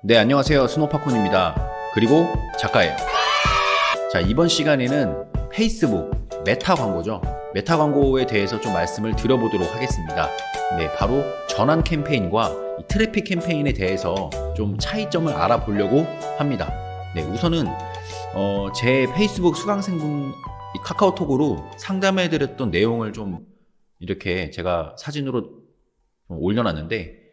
네, 안녕하세요. 스노파콘입니다. 그리고 작가예요. 자, 이번 시간에는 페이스북 메타 광고죠. 메타 광고에 대해서 좀 말씀을 드려보도록 하겠습니다. 네, 바로 전환 캠페인과 이 트래픽 캠페인에 대해서 좀 차이점을 알아보려고 합니다. 네, 우선은 제 페이스북 수강생분 카카오톡으로 상담해드렸던 내용을 좀 이렇게 제가 사진으로 좀 올려놨는데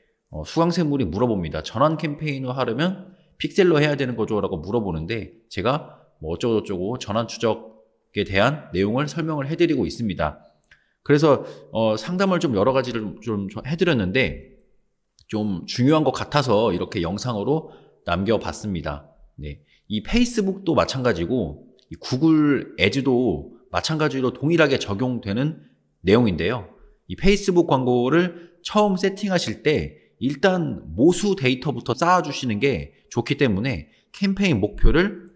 수강생분이 물어봅니다. 전환 캠페인을 하려면 픽셀로 해야 되는 거죠? 라고 물어보는데 제가 뭐 어쩌고저쩌고 전환 추적에 대한 내용을 설명을 해드리고 있습니다. 그래서 상담을 좀 여러 가지를 좀 해드렸는데 좀 중요한 것 같아서 이렇게 영상으로 남겨봤습니다. 네, 이 페이스북도 마찬가지고 이 구글 애즈도 마찬가지로 동일하게 적용되는 내용인데요. 이 페이스북 광고를 처음 세팅하실 때 일단 모수 데이터부터 쌓아주시는 게 좋기 때문에 캠페인 목표를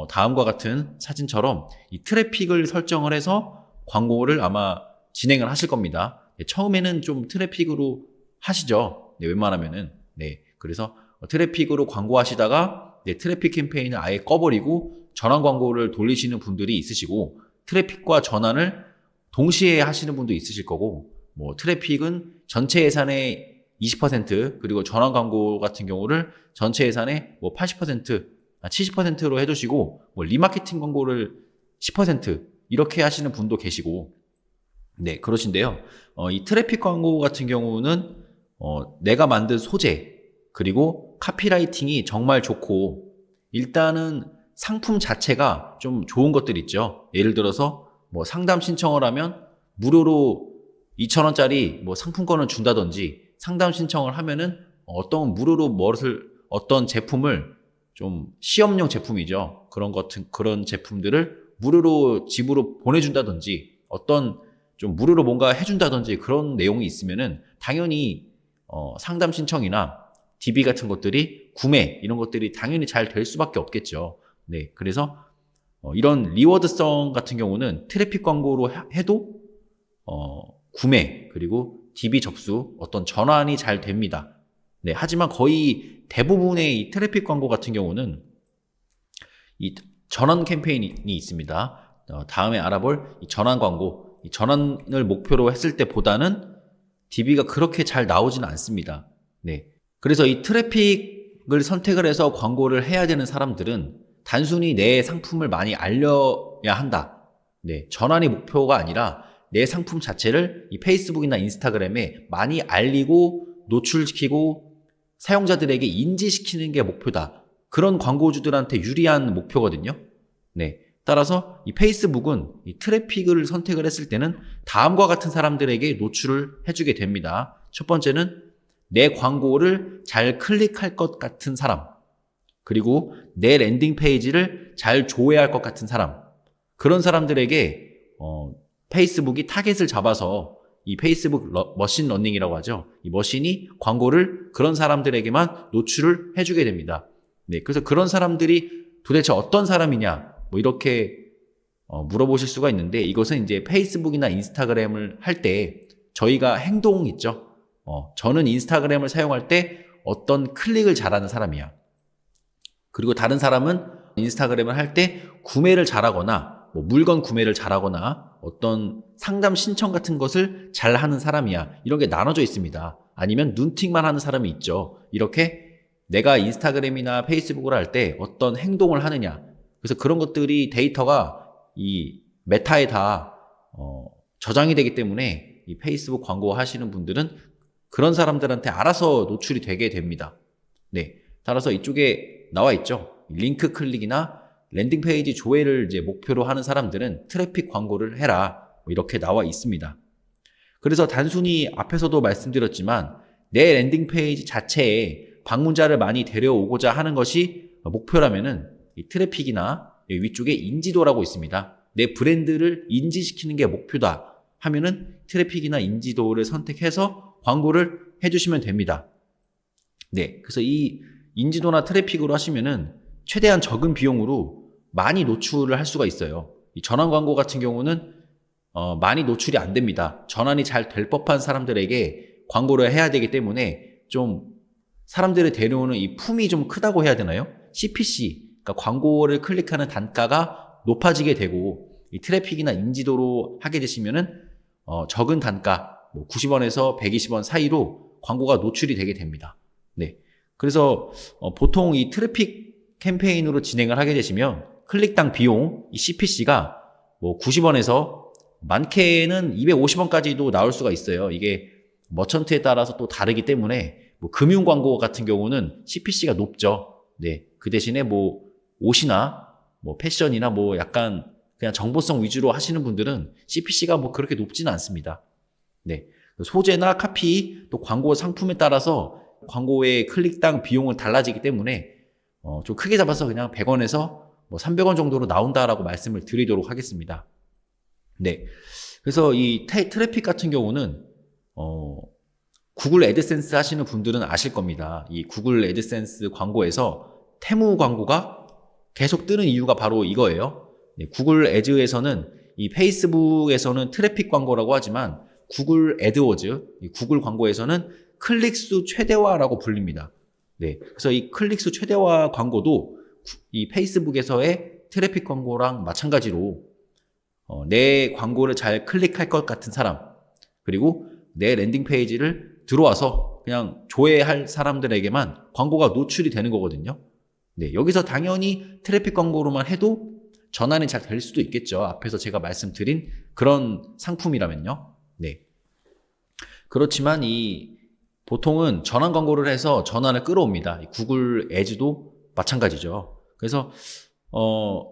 다음과 같은 사진처럼 이 트래픽을 설정을 해서 광고를 아마 진행을 하실 겁니다. 네, 처음에는 좀 트래픽으로 하시죠. 네, 웬만하면은. 네, 그래서 트래픽으로 광고하시다가 네, 트래픽 캠페인을 아예 꺼버리고 전환 광고를 돌리시는 분들이 있으시고 트래픽과 전환을 동시에 하시는 분도 있으실 거고 뭐 트래픽은 전체 예산의 20% 그리고 전환 광고 같은 경우를 전체 예산의 뭐 80%, 70%로 해두시고 뭐 리마케팅 광고를 10% 이렇게 하시는 분도 계시고 네 그러신데요. 이 트래픽 광고 같은 경우는 내가 만든 소재 그리고 카피라이팅이 정말 좋고 일단은 상품 자체가 좀 좋은 것들 있죠. 예를 들어서 뭐 상담 신청을 하면 무료로 2,000원짜리 뭐 상품권을 준다든지 상담 신청을 하면은 무료로 어떤 제품을 좀 시험용 제품이죠. 그런 제품들을 무료로 집으로 보내준다든지 좀 무료로 뭔가 해준다든지 그런 내용이 있으면은 당연히 상담 신청이나 DB 같은 것들이 구매 이런 것들이 당연히 잘 될 수밖에 없겠죠. 네, 그래서 이런 리워드성 같은 경우는 트래픽 광고로 해도 구매 그리고 DB 접수 어떤 전환이 잘 됩니다. 네, 하지만 거의 대부분의 이 트래픽 광고 같은 경우는 이 전환 캠페인이 있습니다. 다음에 알아볼 이 전환 광고, 이 전환을 목표로 했을 때보다는 DB가 그렇게 잘 나오지는 않습니다. 네, 그래서 이 트래픽을 선택을 해서 광고를 해야 되는 사람들은 단순히 내 상품을 많이 알려야 한다. 네, 전환이 목표가 아니라 내 상품 자체를 이 페이스북이나 인스타그램에 많이 알리고 노출시키고 사용자들에게 인지시키는 게 목표다. 그런 광고주들한테 유리한 목표거든요. 네. 따라서 이 페이스북은 이 트래픽을 선택을 했을 때는 다음과 같은 사람들에게 노출을 해주게 됩니다. 첫 번째는 내 광고를 잘 클릭할 것 같은 사람. 그리고 내 랜딩 페이지를 잘 조회할 것 같은 사람. 그런 사람들에게 페이스북이 타겟을 잡아서 이 페이스북 머신 러닝이라고 하죠. 이 머신이 광고를 그런 사람들에게만 노출을 해주게 됩니다. 네, 그래서 그런 사람들이 도대체 어떤 사람이냐, 뭐 이렇게 물어보실 수가 있는데 이것은 이제 페이스북이나 인스타그램을 할 때 저희가 행동 있죠. 저는 인스타그램을 사용할 때 어떤 클릭을 잘하는 사람이야. 그리고 다른 사람은 인스타그램을 할 때 구매를 잘하거나 뭐 물건 구매를 잘하거나 어떤 상담 신청 같은 것을 잘하는 사람이야. 이런 게 나눠져 있습니다. 아니면 눈팅만 하는 사람이 있죠. 이렇게 내가 인스타그램이나 페이스북을 할 때 어떤 행동을 하느냐. 그래서 그런 것들이 데이터가 이 메타에 다 저장이 되기 때문에 이 페이스북 광고 하시는 분들은 그런 사람들한테 알아서 노출이 되게 됩니다. 네, 따라서 이쪽에 나와 있죠. 링크 클릭이나 랜딩 페이지 조회를 이제 목표로 하는 사람들은 트래픽 광고를 해라. 뭐 이렇게 나와 있습니다. 그래서 단순히 앞에서도 말씀드렸지만 내 랜딩 페이지 자체에 방문자를 많이 데려오고자 하는 것이 목표라면은 이 트래픽이나 위쪽에 인지도라고 있습니다. 내 브랜드를 인지시키는 게 목표다 하면은 트래픽이나 인지도를 선택해서 광고를 해주시면 됩니다. 네, 그래서 이 인지도나 트래픽으로 하시면은 최대한 적은 비용으로 많이 노출을 할 수가 있어요. 이 전환 광고 같은 경우는 많이 노출이 안 됩니다. 전환이 잘 될 법한 사람들에게 광고를 해야 되기 때문에 좀 사람들이 데려오는 이 품이 좀 크다고 해야 되나요? CPC, 그러니까 광고를 클릭하는 단가가 높아지게 되고 이 트래픽이나 인지도로 하게 되시면은 적은 단가, 뭐 90원에서 120원 사이로 광고가 노출이 되게 됩니다. 네. 그래서 보통 이 트래픽 캠페인으로 진행을 하게 되시면 클릭당 비용, 이 CPC가 뭐 90원에서 많게는 250원까지도 나올 수가 있어요. 이게 머천트에 따라서 또 다르기 때문에 뭐 금융 광고 같은 경우는 CPC가 높죠. 네. 그 대신에 뭐 옷이나 뭐 패션이나 뭐 약간 그냥 정보성 위주로 하시는 분들은 CPC가 뭐 그렇게 높지는 않습니다. 네. 소재나 카피 또 광고 상품에 따라서 광고의 클릭당 비용은 달라지기 때문에 좀 크게 잡아서 그냥 100원에서 뭐 300원 정도로 나온다라고 말씀을 드리도록 하겠습니다. 네. 그래서 이 트래픽 같은 경우는 구글 애드센스 하시는 분들은 아실 겁니다. 이 구글 애드센스 광고에서 테무 광고가 계속 뜨는 이유가 바로 이거예요. 네, 구글 애드에서는 이 페이스북에서는 트래픽 광고라고 하지만 구글 애드워즈, 구글 광고에서는 클릭수 최대화라고 불립니다. 네, 그래서 이 클릭수 최대화 광고도 이 페이스북에서의 트래픽 광고랑 마찬가지로 내 광고를 잘 클릭할 것 같은 사람, 그리고 내 랜딩 페이지를 들어와서 그냥 조회할 사람들에게만 광고가 노출이 되는 거거든요. 네, 여기서 당연히 트래픽 광고로만 해도 전환이 잘 될 수도 있겠죠. 앞에서 제가 말씀드린 그런 상품이라면요. 네. 그렇지만 보통은 전환 광고를 해서 전환을 끌어옵니다. 구글 애즈도 마찬가지죠. 그래서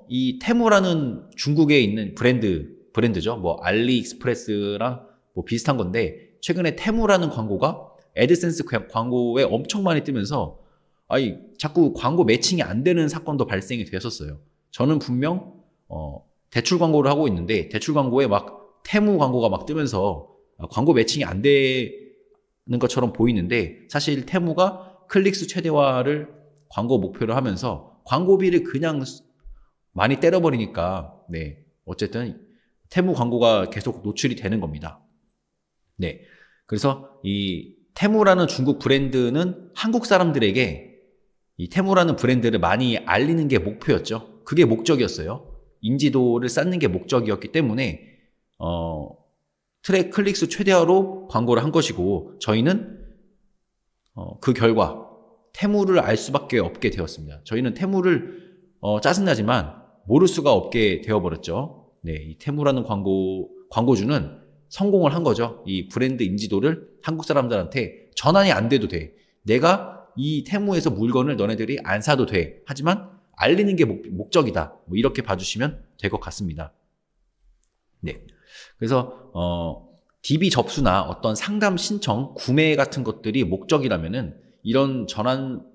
이 테무라는 중국에 있는 브랜드죠. 뭐 알리익스프레스랑 뭐 비슷한 건데 최근에 테무라는 광고가 애드센스 광고에 엄청 많이 뜨면서 자꾸 광고 매칭이 안 되는 사건도 발생이 되었었어요. 저는 분명 대출 광고를 하고 있는데 대출 광고에 막 테무 광고가 막 뜨면서 광고 매칭이 안 되는 것처럼 보이는데 사실 테무가 클릭수 최대화를 광고 목표로 하면서 광고비를 그냥 많이 때려버리니까 네, 어쨌든 테무 광고가 계속 노출이 되는 겁니다. 네, 그래서 이 테무라는 중국 브랜드는 한국 사람들에게 이 테무라는 브랜드를 많이 알리는 게 목표였죠. 그게 목적이었어요. 인지도를 쌓는 게 목적이었기 때문에 클릭수 최대화로 광고를 한 것이고 저희는 그 결과 테무를 알 수밖에 없게 되었습니다. 저희는 테무를 짜증나지만 모를 수가 없게 되어버렸죠. 네, 이 테무라는 광고주는 성공을 한 거죠. 이 브랜드 인지도를 한국 사람들한테 전환이 안 돼도 돼. 내가 이 테무에서 물건을 너네들이 안 사도 돼. 하지만 알리는 게 목적이다. 뭐 이렇게 봐주시면 될 것 같습니다. 네. 그래서 DB 접수나 어떤 상담 신청, 구매 같은 것들이 목적이라면은 이런 전환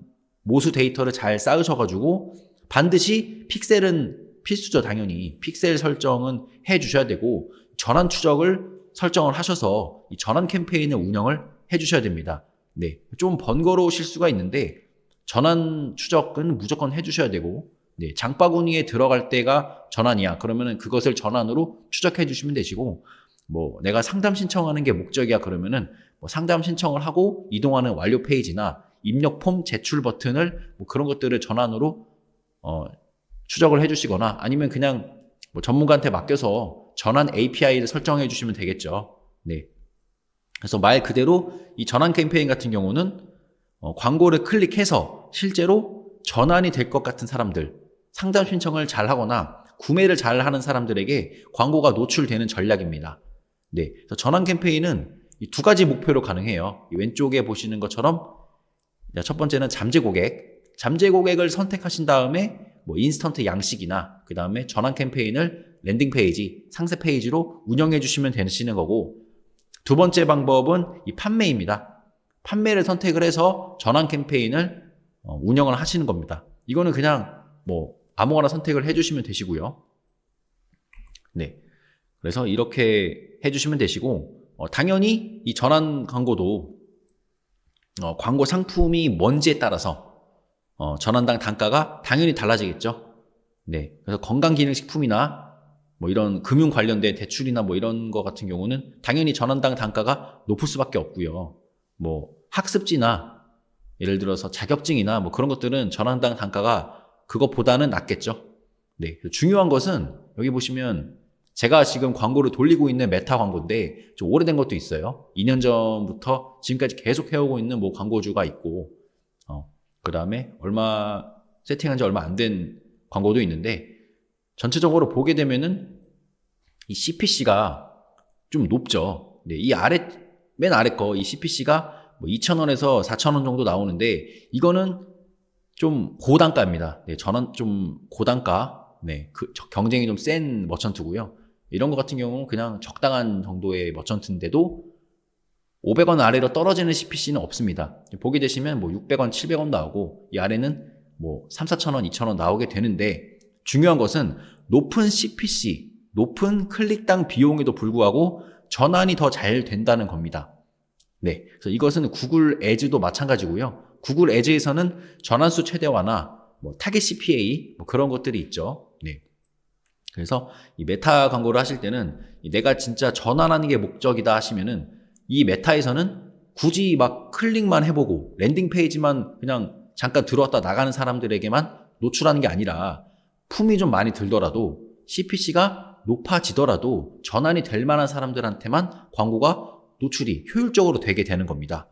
모수 데이터를 잘 쌓으셔가지고 반드시 픽셀은 필수죠. 당연히 픽셀 설정은 해주셔야 되고 전환 추적을 설정을 하셔서 이 전환 캠페인을 운영을 해주셔야 됩니다. 네, 좀 번거로우실 수가 있는데 전환 추적은 무조건 해주셔야 되고 네, 장바구니에 들어갈 때가 전환이야. 그러면은 그것을 전환으로 추적해 주시면 되시고 뭐 내가 상담 신청하는 게 목적이야. 그러면은 뭐 상담 신청을 하고 이동하는 완료 페이지나 입력 폼 제출 버튼을 뭐 그런 것들을 전환으로 추적을 해주시거나 아니면 그냥 뭐 전문가한테 맡겨서 전환 API를 설정해 주시면 되겠죠. 네. 그래서 말 그대로 이 전환 캠페인 같은 경우는 광고를 클릭해서 실제로 전환이 될 것 같은 사람들, 상담 신청을 잘 하거나 구매를 잘 하는 사람들에게 광고가 노출되는 전략입니다. 네. 그래서 전환 캠페인은 이 두 가지 목표로 가능해요. 이 왼쪽에 보시는 것처럼 첫 번째는 잠재 고객을 선택하신 다음에 뭐 인스턴트 양식이나 그 다음에 전환 캠페인을 랜딩 페이지, 상세 페이지로 운영해 주시면 되시는 거고 두 번째 방법은 이 판매입니다. 판매를 선택을 해서 전환 캠페인을 운영을 하시는 겁니다. 이거는 그냥 뭐 아무거나 선택을 해주시면 되시고요. 네, 그래서 이렇게 해주시면 되시고 당연히 이 전환 광고도 광고 상품이 뭔지에 따라서 전환당 단가가 당연히 달라지겠죠. 네, 그래서 건강기능식품이나 뭐 이런 금융 관련된 대출이나 뭐 이런 거 같은 경우는 당연히 전환당 단가가 높을 수밖에 없고요. 뭐 학습지나 예를 들어서 자격증이나 뭐 그런 것들은 전환당 단가가 그것보다는 낫겠죠. 네. 중요한 것은 여기 보시면 제가 지금 광고를 돌리고 있는 메타 광고인데 좀 오래된 것도 있어요. 2년 전부터 지금까지 계속 해오고 있는 뭐 광고주가 있고, 그 다음에 세팅한 지 얼마 안 된 광고도 있는데, 전체적으로 보게 되면은 이 CPC가 좀 높죠. 네, 맨 아래 거, 이 CPC가 뭐 2,000원에서 4,000원 정도 나오는데, 이거는 좀 고단가입니다. 네, 저는 좀 고단가, 네, 경쟁이 좀 센 머천트고요. 이런 것 같은 경우는 그냥 적당한 정도의 머천트인데도 500원 아래로 떨어지는 CPC는 없습니다. 보게 되시면 뭐 600원, 700원 나오고, 이 아래는 뭐 3, 4,000원, 2,000원 나오게 되는데, 중요한 것은 높은 CPC, 높은 클릭당 비용에도 불구하고 전환이 더 잘 된다는 겁니다. 네. 그래서 이것은 구글 애즈도 마찬가지고요. 구글 애즈에서는 전환수 최대화나 뭐 타겟 CPA 뭐 그런 것들이 있죠. 네. 그래서 이 메타 광고를 하실 때는 내가 진짜 전환하는 게 목적이다 하시면은 이 메타에서는 굳이 막 클릭만 해보고 랜딩 페이지만 그냥 잠깐 들어왔다 나가는 사람들에게만 노출하는 게 아니라 품이 좀 많이 들더라도 CPC가 높아지더라도 전환이 될 만한 사람들한테만 광고가 노출이 효율적으로 되게 되는 겁니다.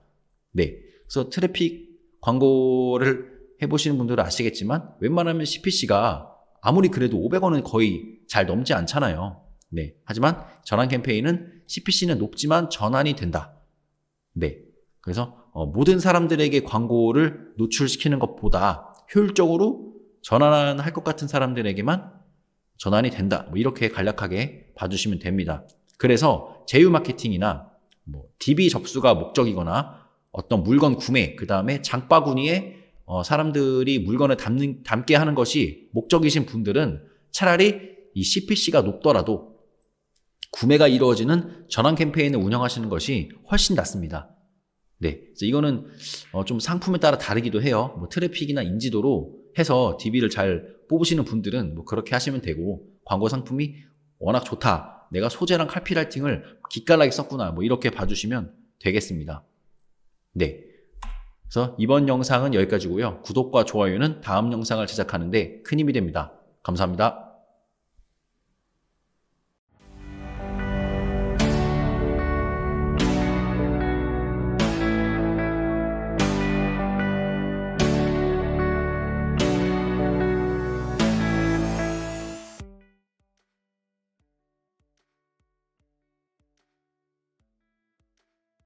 네. 그래서 트래픽 광고를 해보시는 분들은 아시겠지만 웬만하면 CPC가 아무리 그래도 500원은 거의 잘 넘지 않잖아요. 네. 하지만 전환 캠페인은 CPC는 높지만 전환이 된다. 네. 그래서 모든 사람들에게 광고를 노출시키는 것보다 효율적으로 전환할 것 같은 사람들에게만 전환이 된다. 뭐 이렇게 간략하게 봐주시면 됩니다. 그래서 제휴 마케팅이나 뭐 DB 접수가 목적이거나 어떤 물건 구매, 그 다음에 장바구니에 사람들이 물건을 담게 하는 것이 목적이신 분들은 차라리 이 CPC가 높더라도 구매가 이루어지는 전환 캠페인을 운영하시는 것이 훨씬 낫습니다. 네, 그래서 이거는 좀 상품에 따라 다르기도 해요. 뭐 트래픽이나 인지도로 해서 DB를 잘 뽑으시는 분들은 뭐 그렇게 하시면 되고, 광고 상품이 워낙 좋다, 내가 소재랑 칼피라이팅을 기깔나게 썼구나, 뭐 이렇게 봐주시면 되겠습니다. 네, 그래서 이번 영상은 여기까지고요. 구독과 좋아요는 다음 영상을 제작하는데 큰 힘이 됩니다. 감사합니다.